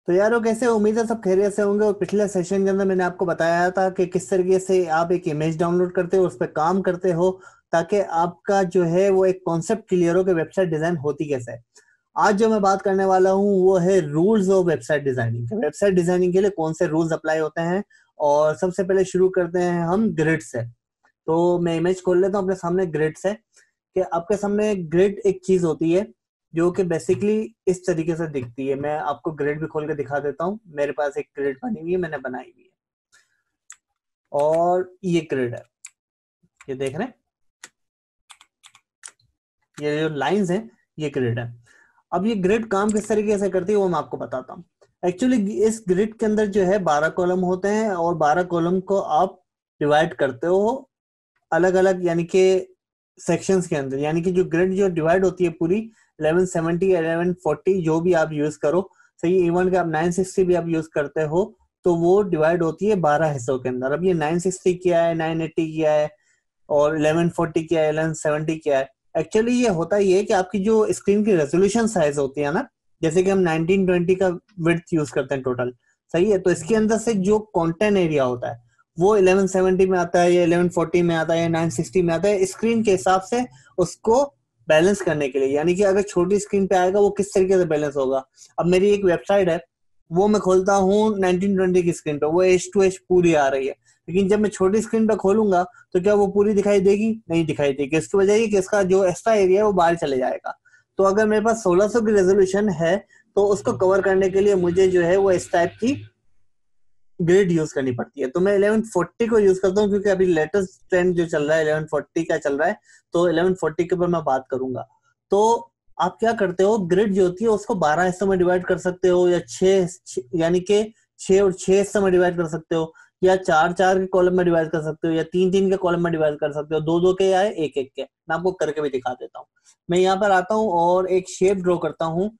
तो यारो कैसे हो? उम्मीद है सब खैरियत से होंगे। और पिछले सेशन के अंदर मैंने आपको बताया था कि किस तरीके से आप एक इमेज डाउनलोड करते हो, उस पर काम करते हो, ताकि आपका जो है वो एक कॉन्सेप्ट क्लियर हो कि वेबसाइट डिजाइन होती कैसे है। आज जो मैं बात करने वाला हूँ वो है rules of website designing. Website designing के लिए कौन से रूल्स अप्लाई होते हैं। और सबसे पहले शुरू करते हैं हम ग्रिड से। तो मैं इमेज खोल लेता हूँ अपने सामने ग्रिड से। कि आपके सामने ग्रिड एक चीज होती है जो कि बेसिकली इस तरीके से दिखती है। मैं आपको ग्रिड भी खोल के दिखा देता हूँ। मेरे पास एक ग्रिड बनी हुई है, मैंने बनाई हुई है, और ये ग्रिड है, ये देख रहे हैं, ये जो लाइंस हैं ये ग्रिड है। अब ये ग्रिड काम किस तरीके से करती है वो मैं आपको बताता हूँ। एक्चुअली इस ग्रिड के अंदर जो है 12 कॉलम होते हैं, और 12 कॉलम को आप डिवाइड करते हो अलग अलग, यानी कि सेक्शंस के अंदर। यानी कि जो ग्रिड जो डिवाइड होती है पूरी 1170 1140 जो भी आप यूज करो, सही, इवन कि आप 960 भी आप यूज करते हो, तो वो डिवाइड होती है 12 हिस्सों के अंदर। अब ये 960 क्या है, 980 क्या है, और 1140 क्या है, 1170 क्या है। एक्चुअली ये होता ही है कि आपकी जो स्क्रीन की रेजोल्यूशन साइज होती है ना, जैसे कि हम 1920 का विड्थ यूज करते हैं टोटल, सही है, तो इसके अंदर से जो कंटेंट एरिया होता है वो 1170 में आता है, या 1140 में आता है, या 960 में आता है, स्क्रीन के हिसाब से उसको बैलेंस करने के लिए। यानी कि अगर छोटी स्क्रीन पे आएगा वो किस तरीके से बैलेंस होगा। अब मेरी एक वेबसाइट है, वो मैं खोलता हूँ 1920 की स्क्रीन पे, वो एच टू एच पूरी आ रही है। लेकिन जब मैं छोटी स्क्रीन पे खोलूंगा तो क्या वो पूरी दिखाई देगी? नहीं दिखाई देगी। इसकी वजह ये कि इसका जो एक्स्ट्रा एरिया है वो बाहर चले जाएगा। तो अगर मेरे पास 1600 की रेजोल्यूशन है, तो उसको कवर करने के लिए मुझे जो है वो इस टाइप की ग्रिड यूज करनी पड़ती है। तो मैं 1140 को यूज करता हूँ, क्योंकि अभी लेटेस्ट ट्रेंड जो चल रहा है 1140 का चल रहा है, तो 1140 के ऊपर मैं बात करूंगा। तो आप क्या करते हो, ग्रिड जो होती है उसको 12 हिस्सों में डिवाइड कर सकते हो, या यानी कि 6 और 6 हिस्सों में डिवाइड कर सकते हो, या 4 4 के कॉलम में डिवाइड कर सकते हो, या 3 3 के कॉलम में डिवाइड कर सकते हो, 2 2 के या 1 1 के। मैं आपको करके भी दिखा देता हूँ। मैं यहाँ पर आता हूँ और एक शेप ड्रॉ करता हूँ,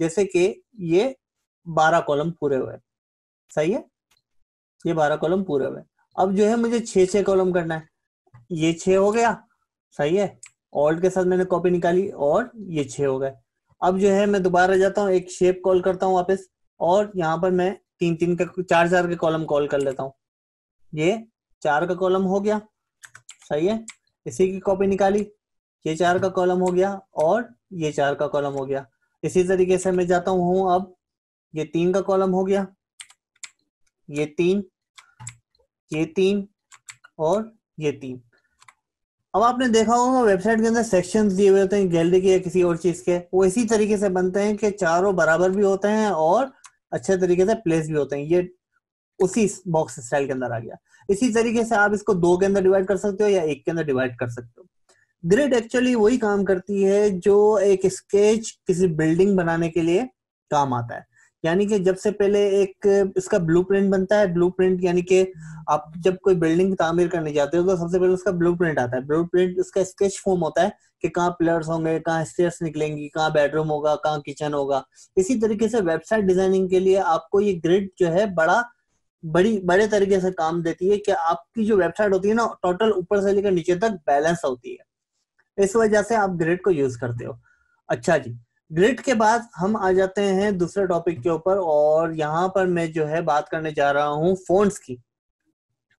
जैसे कि ये 12 कॉलम पूरे हुए, सही है, ये 12 कॉलम पूरे हुए। अब जो है मुझे 6 6 कॉलम करना है। ये 6 हो गया, सही है, ऑल्ट के साथ मैंने कॉपी निकाली, और ये 6 हो गए। अब जो है मैं दोबारा जाता हूँ, एक शेप कॉल करता हूँ वापस, और यहाँ पर मैं 3 3 का 4 4 के कॉलम कॉल कर लेता हूँ। ये 4 का कॉलम हो गया, सही है, इसी की कॉपी निकाली, ये 4 का कॉलम हो गया, और ये 4 का कॉलम हो गया। इसी तरीके से मैं जाता हूँ, अब ये 3 का कॉलम हो गया, ये 3, ये 3, और ये 3। अब आपने देखा होगा वेबसाइट के अंदर सेक्शंस दिए हुए होते हैं गैलरी के या किसी और चीज के, वो इसी तरीके से बनते हैं कि चारों बराबर भी होते हैं और अच्छे तरीके से प्लेस भी होते हैं। ये उसी बॉक्स स्टाइल के अंदर आ गया। इसी तरीके से आप इसको 2 के अंदर डिवाइड कर सकते हो या 1 के अंदर डिवाइड कर सकते हो। ग्रिड एक्चुअली वही काम करती है जो एक स्केच किसी बिल्डिंग बनाने के लिए काम आता है। यानी कि जब से पहले एक इसका ब्लूप्रिंट बनता है, ब्लूप्रिंट यानी कि आप जब कोई बिल्डिंग तामीर करने जाते हो तो सबसे पहले उसका ब्लूप्रिंट आता है। ब्लूप्रिंट उसका स्केच फॉर्म होता है कि कहाँ पिलर्स होंगे, कहाँ स्टेयर्स निकलेंगी, कहाँ बेडरूम होगा, कहाँ किचन होगा। इसी तरीके से वेबसाइट डिजाइनिंग के लिए आपको ये ग्रिड जो है बड़े तरीके से काम देती है कि आपकी जो वेबसाइट होती है ना, टोटल ऊपर से लेकर नीचे तक बैलेंस होती है। इस वजह से आप ग्रिड को यूज करते हो। अच्छा जी, ग्रिड के बाद हम आ जाते हैं दूसरे टॉपिक के ऊपर, और यहाँ पर मैं जो है बात करने जा रहा हूँ फोन्ट्स की।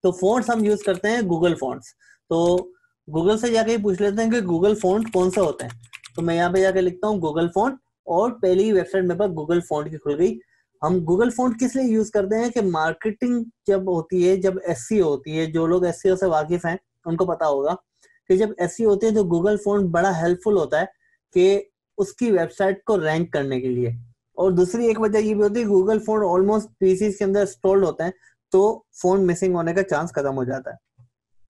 तो फोन्ट्स हम यूज करते हैं गूगल फोन्ट्स। तो गूगल से जाके ही पूछ लेते हैं कि गूगल फोन्ट कौन से होते हैं। तो मैं यहाँ पे जाके लिखता हूँ गूगल फोन्ट, और पहली ही वेबसाइट मेरे पास गूगल फोन्ट की खुल गई। हम गूगल फोन्ट किस लिए यूज करते हैं कि मार्केटिंग जब होती है, जब एसईओ होती है, जो लोग एसईओ से वाकिफ हैं उनको पता होगा कि जब एसईओ होती है तो गूगल फोन्ट बड़ा हेल्पफुल होता है कि उसकी वेबसाइट को रैंक करने के लिए। और दूसरी एक वजह ये भी होती है गूगल फोन्ट ऑलमोस्ट पीसी के अंदर इंस्टॉल्ड होता है, तो फोन मिसिंग होने का चांस खत्म हो जाता है।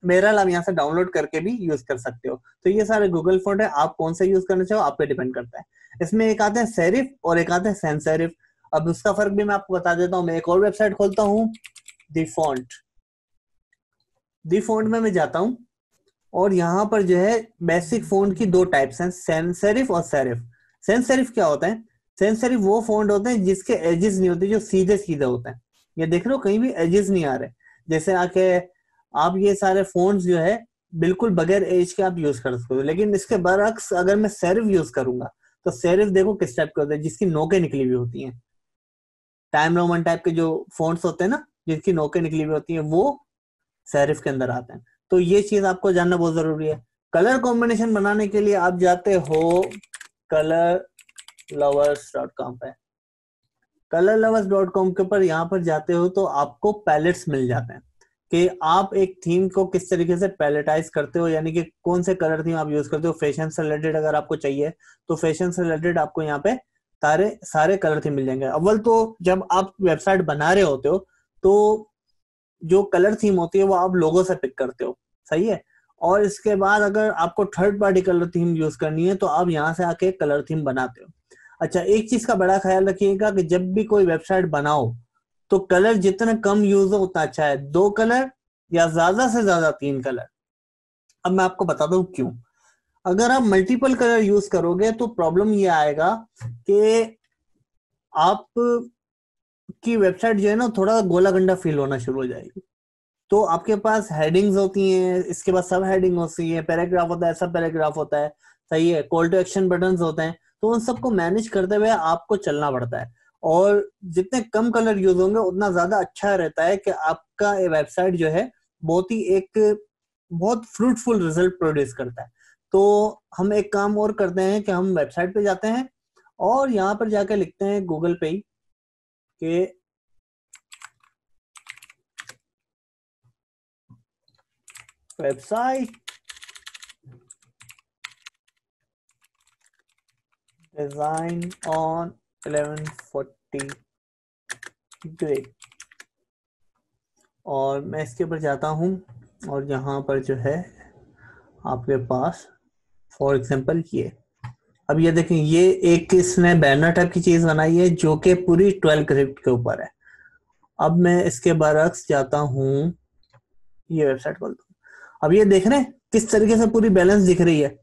बहरहाल आप यहाँ से डाउनलोड करके भी यूज कर सकते हो। तो ये सारे गूगल फोन है, आप कौन सा यूज करना चाहो आप पे डिपेंड करता है। इसमें एक आते हैं सेरिफ और एक आते हैं सैंस सेरिफ। अब उसका फर्क भी मैं आपको बता देता हूँ। मैं एक और वेबसाइट खोलता हूँ, दी फॉन्ट। दी फॉन्ट में मैं जाता हूँ, और यहाँ पर जो है बेसिक फोन की दो टाइप्स हैं, सैंस सेरिफ और सेरिफ। सैंस सेरिफ क्या होता है? सैंस सेरिफ वो फॉन्ट होते हैं जिसके एजेस नहीं होते, जो सीधे सीधे होते हैं। ये देख रहे हो कहीं भी एजेस नहीं आ रहे। जैसे आके आप ये सारे फोन्स जो है बिल्कुल बगैर एज के आप यूज कर सकते हो। लेकिन इसके बरअक्स अगर मैं सेरिफ यूज करूंगा, तो सेरिफ देखो किस टाइप के होते हैं, जिसकी नोकें निकली हुई होती हैं। टाइम रोमन टाइप के जो फोन्ट्स होते हैं ना, जिनकी नोकें निकली हुई होती हैं, वो सेरिफ के अंदर आते हैं। तो ये चीज आपको जानना बहुत जरूरी है। कलर कॉम्बिनेशन बनाने के लिए आप जाते हो colorlovers.com पे। colorlovers.com के ऊपर यहाँ पर जाते हो तो आपको पैलेट्स मिल जाते हैं कि आप एक थीम को किस तरीके से पैलेटाइज करते हो, यानी कि कौन से कलर थीम आप यूज करते हो। फैशन से रिलेटेड अगर आपको चाहिए तो फैशन से रिलेटेड आपको यहाँ पे सारे सारे कलर थीम मिल जाएंगे। अव्वल तो जब आप वेबसाइट बना रहे होते हो तो जो कलर थीम होती है वो आप लोगों से पिक करते हो, सही है। और इसके बाद अगर आपको third party colour theme use करनी है तो आप यहाँ से आके कलर थीम बनाते हो। अच्छा, एक चीज का बड़ा ख्याल रखिएगा कि जब भी कोई वेबसाइट बनाओ तो कलर जितना कम यूज हो उतना अच्छा है। 2 कलर या ज्यादा से ज्यादा 3 कलर। अब मैं आपको बताता हूँ क्यों। अगर आप मल्टीपल कलर यूज करोगे तो प्रॉब्लम ये आएगा कि आप की वेबसाइट जो है ना थोड़ा गोला गंडा फील होना शुरू हो जाएगी। तो आपके पास हेडिंग्स होती हैं, इसके बाद सब हेडिंग होती है, पैराग्राफ होता है, सब पैराग्राफ होता है, सही है, कॉल टू एक्शन बटन्स होते हैं। तो उन सबको मैनेज करते हुए आपको चलना पड़ता है। और जितने कम कलर यूज होंगे उतना ज्यादा अच्छा रहता है कि आपका वेबसाइट जो है बहुत ही एक बहुत फ्रूटफुल रिजल्ट प्रोड्यूस करता है। तो हम एक काम और करते हैं कि हम वेबसाइट पे जाते हैं और यहाँ पर जाके लिखते हैं गूगल पे कि वेबसाइट डिजाइन ऑन 1140 ग्रे, और मैं इसके ऊपर जाता हूँ और यहाँ पर जो है आपके पास फॉर एग्जांपल ये, अब ये देखें, ये एक इसने बैनर टाइप की चीज बनाई है जो कि पूरी 12 कैरेक्ट के ऊपर है। अब मैं इसके बरक्स जाता हूँ, ये वेबसाइट खोलता हूँ। अब ये देख रहे हैं किस तरीके से पूरी बैलेंस दिख रही है।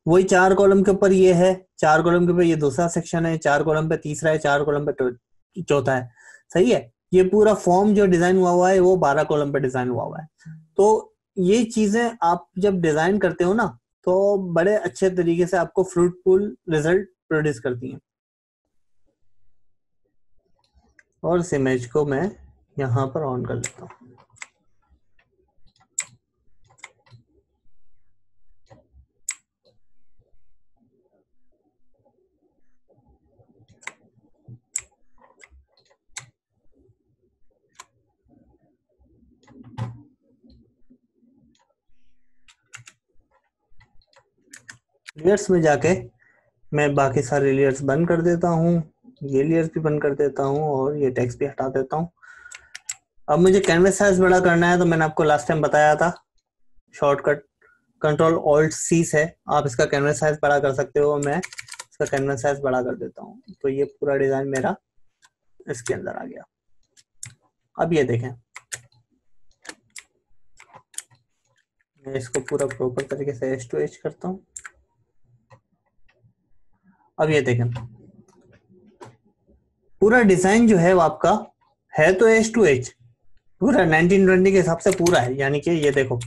वही 4 कॉलम के ऊपर ये है, 4 कॉलम के ऊपर ये दूसरा सेक्शन है, 4 कॉलम पे तीसरा है, 4 कॉलम पे चौथा है, सही है। ये पूरा फॉर्म जो डिजाइन हुआ है वो 12 कॉलम पे डिजाइन हुआ है। तो ये चीजें आप जब डिजाइन करते हो ना तो बड़े अच्छे तरीके से आपको फ्रूटफुल रिजल्ट प्रोड्यूस करती हैं। और इस इमेज को मैं यहाँ पर ऑन कर लेता हूँ। लेयर्स में जाके मैं बाकी सारे लेयर्स बंद कर देता हूँ, ये लेयर्स भी बंद कर देता हूँ और ये टेक्स्ट भी हटा देता हूँ। अब मुझे कैनवस साइज बड़ा करना है तो मैंने आपको लास्ट टाइम बताया था शॉर्टकट कंट्रोल ऑल्ट सी से आप इसका कैनवस साइज बड़ा कर सकते हो। मैं इसका कैनवस साइज बड़ा कर देता हूँ तो ये पूरा डिजाइन मेरा इसके अंदर आ गया। अब ये देखें, मैं इसको पूरा प्रॉपर तरीके से एज टू एज करता हूँ। अब ये देखें, पूरा डिजाइन जो है वो आपका है तो एज टू एज पूरा 1920 के हिसाब से पूरा है, यानी कि ये देखो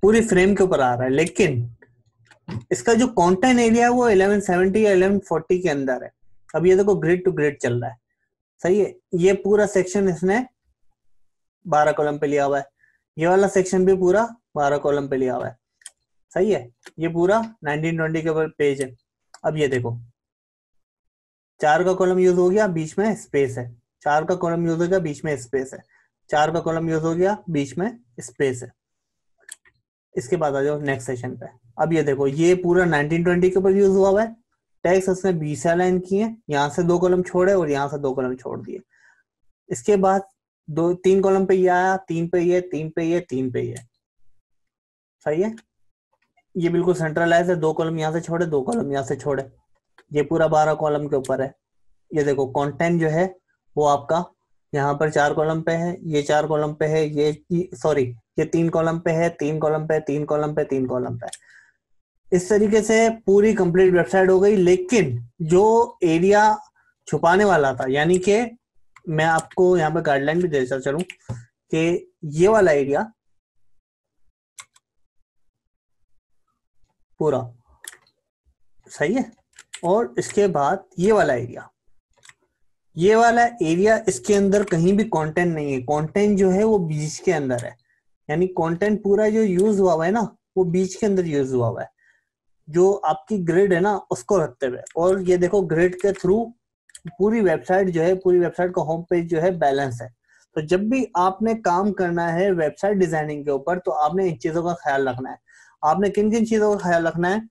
पूरी फ्रेम के ऊपर आ रहा है, लेकिन इसका जो कंटेंट एरिया है वो 1170 या 1140 के अंदर है। अब ये देखो ग्रिड टू ग्रिड चल रहा है, सही है। ये पूरा सेक्शन इसने 12 कॉलम पे लिया हुआ है, ये वाला सेक्शन भी पूरा 12 कॉलम पे लिया हुआ है, सही है। ये पूरा 1920 के ऊपर पेज है। अब ये देखो 4 का कॉलम यूज हो गया, बीच में स्पेस है, 4 का कॉलम यूज हो गया, बीच में स्पेस है, 4 का कॉलम यूज हो गया, बीच में स्पेस है। इसके बाद आ जाओ नेक्स्ट सेशन पे। अब ये देखो ये पूरा 1920 के ऊपर यूज हुआ है, टेक्स्ट उसने 20 लाइन किए, यहाँ से 2 कॉलम छोड़े और यहाँ से 2 कॉलम छोड़ दिए। इसके बाद 3 कॉलम पे ये आया, 3 पे ये, 3 पे ये, 3 पे ये, सही है। ये बिल्कुल सेंट्रलाइज है, 2 कॉलम यहाँ से छोड़े, 2 कॉलम यहाँ से छोड़े, ये पूरा 12 कॉलम के ऊपर है। ये देखो कंटेंट जो है वो आपका यहाँ पर 4 कॉलम पे है, ये 4 कॉलम पे है, ये सॉरी ये 3 कॉलम पे है, 3 कॉलम पे, 3 कॉलम पे, 3 कॉलम पे। इस तरीके से पूरी कंप्लीट वेबसाइट हो गई। लेकिन जो एरिया छुपाने वाला था, यानी कि मैं आपको यहाँ पे गाइडलाइन भी देता चलूं कि ये वाला एरिया पूरा सही है, और इसके बाद ये वाला एरिया, ये वाला एरिया, इसके अंदर कहीं भी कंटेंट नहीं है, कंटेंट जो है वो बीच के अंदर है, यानी कंटेंट पूरा जो यूज हुआ है ना वो बीच के अंदर यूज हुआ है, जो आपकी ग्रिड है ना उसको रखते हुए। और ये देखो ग्रिड के थ्रू पूरी वेबसाइट जो है, पूरी वेबसाइट का होम पेज जो है बैलेंस है। तो जब भी आपने काम करना है वेबसाइट डिजाइनिंग के ऊपर तो आपने इन चीजों का ख्याल रखना है। आपने किन किन चीजों का ख्याल रखना है?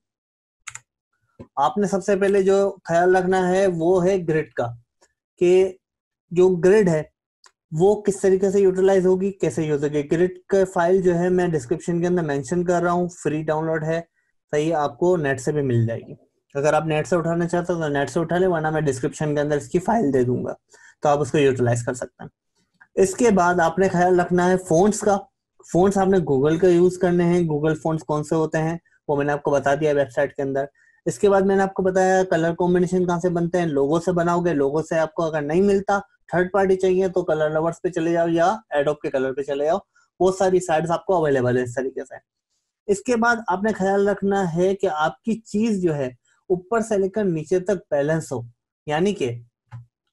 आपने सबसे पहले जो ख्याल रखना है वो है ग्रिड का, कि जो ग्रिड है वो किस तरीके से यूटिलाइज होगी, कैसे यूज होगी। ग्रिड का फाइल जो है मैं डिस्क्रिप्शन के अंदर मेंशन कर रहा हूँ, फ्री डाउनलोड है, सही है, आपको नेट से भी मिल जाएगी। अगर आप नेट से उठाना चाहते हो तो नेट से उठा ले, वरना मैं डिस्क्रिप्शन के अंदर इसकी फाइल दे दूंगा, तो आप उसको यूटिलाइज कर सकते हैं। इसके बाद आपने ख्याल रखना है फोन्ट्स का। फोन्ट्स आपने गूगल का यूज करने हैं। गूगल फोन्ट्स कौन से होते हैं वो मैंने आपको बता दिया वेबसाइट के अंदर। इसके बाद मैंने आपको बताया कलर कॉम्बिनेशन कहाँ से बनते हैं, लोगो से बनाओगे। लोगो से आपको अगर नहीं मिलता, थर्ड पार्टी चाहिए, तो कलर लवर्स पे चले जाओ या एडोब के कलर पे चले जाओ, बहुत सारी साइट्स आपको अवेलेबल है इस तरीके से। इसके बाद आपने ख्याल रखना है कि आपकी चीज जो है ऊपर से लेकर नीचे तक बैलेंस हो, यानी कि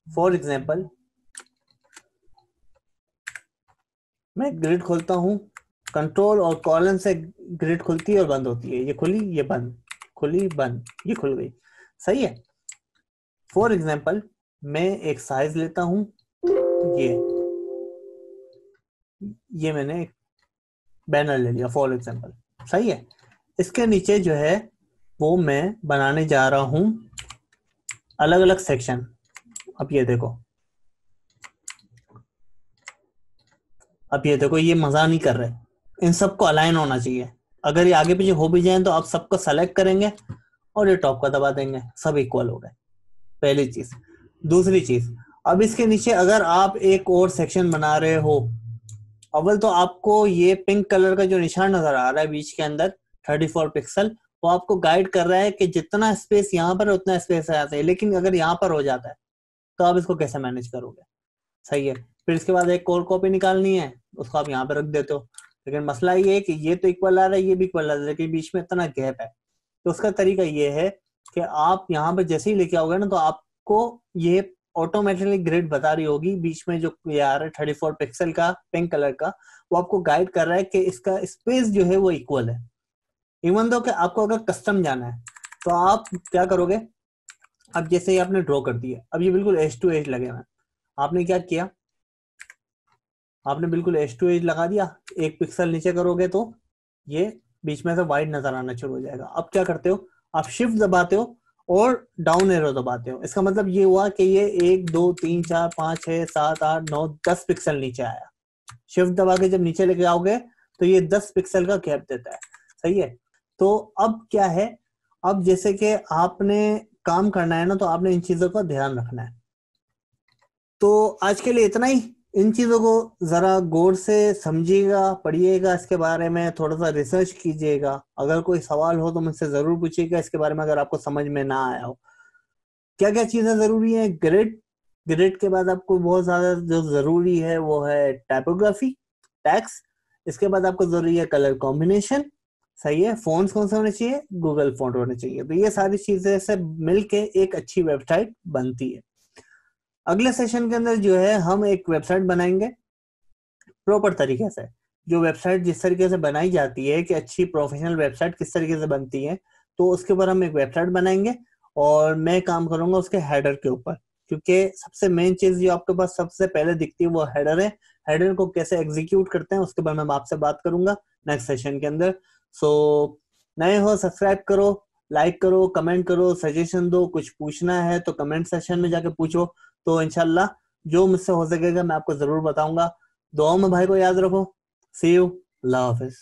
फॉर एग्जाम्पल मैं ग्रिड खोलता हूँ, कंट्रोल और कॉलन से ग्रिड खुलती है और बंद होती है, ये खुली ये बंद, खुली बंद, ये खुल गई, सही है। फॉर एग्जाम्पल मैं एक साइज लेता हूँ, ये मैंने एक बैनर ले लिया फॉर एग्जाम्पल, सही है। इसके नीचे जो है वो मैं बनाने जा रहा हूँ अलग अलग सेक्शन। अब ये देखो, अब ये देखो, ये मजा नहीं कर रहे, इन सबको अलाइन होना चाहिए। अगर ये आगे पीछे हो भी जाए तो आप सबको सेलेक्ट करेंगे और ये टॉप का दबा देंगे, सब इक्वल हो गए, पहली चीज। दूसरी चीज, अब इसके नीचे अगर आप एक और सेक्शन बना रहे हो, अव्वल तो आपको ये पिंक कलर का जो निशान नजर आ रहा है बीच के अंदर 34 पिक्सल, वो आपको गाइड कर रहा है कि जितना स्पेस यहाँ पर है उतना स्पेस यहाँ से, लेकिन अगर यहाँ पर हो जाता है तो आप इसको कैसे मैनेज करोगे, सही है। फिर इसके बाद एक और कॉपी निकालनी है, उसको आप यहाँ पे रख देते हो, लेकिन मसला ये है कि ये तो इक्वल आ रहा है, ये भी इक्वल आ रहा है, लेकिन बीच में इतना गैप है। तो उसका तरीका ये है कि आप यहाँ पे जैसे ही लेके आओगे ना, तो आपको ये ऑटोमेटिकली ग्रिड बता रही होगी बीच में जो ये आ रहा है 34 पिक्सल का पिंक कलर का, वो आपको गाइड कर रहा है कि इसका स्पेस जो है वो इक्वल है। इवन दो कि आपको अगर कस्टम जाना है तो आप क्या करोगे, अब जैसे ही आपने ड्रॉ कर दिया, अब ये बिल्कुल एज टू एज लगे हुए, आपने क्या किया, आपने बिल्कुल एज टू एज लगा दिया, एक पिक्सल नीचे करोगे तो ये बीच में से वाइट नजर आना शुरू हो जाएगा। अब क्या करते हो, आप शिफ्ट दबाते हो और डाउन एरो दबाते हो, इसका मतलब ये हुआ कि ये 1 2 3 4 5 6 7 8 9 10 पिक्सल नीचे आया। शिफ्ट दबा के जब नीचे लेके आओगे तो ये 10 पिक्सल का गैप देता है, सही है। तो अब क्या है, अब जैसे कि आपने काम करना है ना, तो आपने इन चीजों का ध्यान रखना है। तो आज के लिए इतना ही। इन चीजों को जरा गौर से समझिएगा, पढ़िएगा, इसके बारे में थोड़ा सा रिसर्च कीजिएगा। अगर कोई सवाल हो तो मुझसे जरूर पूछिएगा इसके बारे में, अगर आपको समझ में ना आया हो। क्या क्या चीजें जरूरी है, ग्रिड, ग्रिड के बाद आपको बहुत ज्यादा जो जरूरी है वो है टाइपोग्राफी, टैक्स। इसके बाद आपको जरूरी है कलर कॉम्बिनेशन, सही है। फोन्ट्स कौन से होने चाहिए, गूगल फोंट होने चाहिए। तो ये सारी चीजें से मिलके एक अच्छी वेबसाइट बनती है। अगले सेशन के अंदर जो है हम एक वेबसाइट बनाएंगे प्रॉपर तरीके से, जो वेबसाइट जिस तरीके से बनाई जाती है कि अच्छी प्रोफेशनल वेबसाइट किस तरीके से बनती है, तो उसके ऊपर हम एक वेबसाइट बनाएंगे और मैं काम करूंगा उसके हेडर के ऊपर, क्योंकि सबसे मेन चीज जो आपके पास सबसे पहले दिखती है वो हेडर है। हेडर को कैसे एग्जीक्यूट करते हैं उसके बारे में मैं आपसे बात करूंगा नेक्स्ट सेशन के अंदर। सो नए हो सब्सक्राइब करो, लाइक करो, कमेंट करो, सजेशन दो, कुछ पूछना है तो कमेंट सेशन में जाके पूछो। तो इंशाल्लाह जो मुझसे हो सकेगा मैं आपको जरूर बताऊंगा। दुआओं में भाई को याद रखो। सी यू, अल्लाह हाफिज।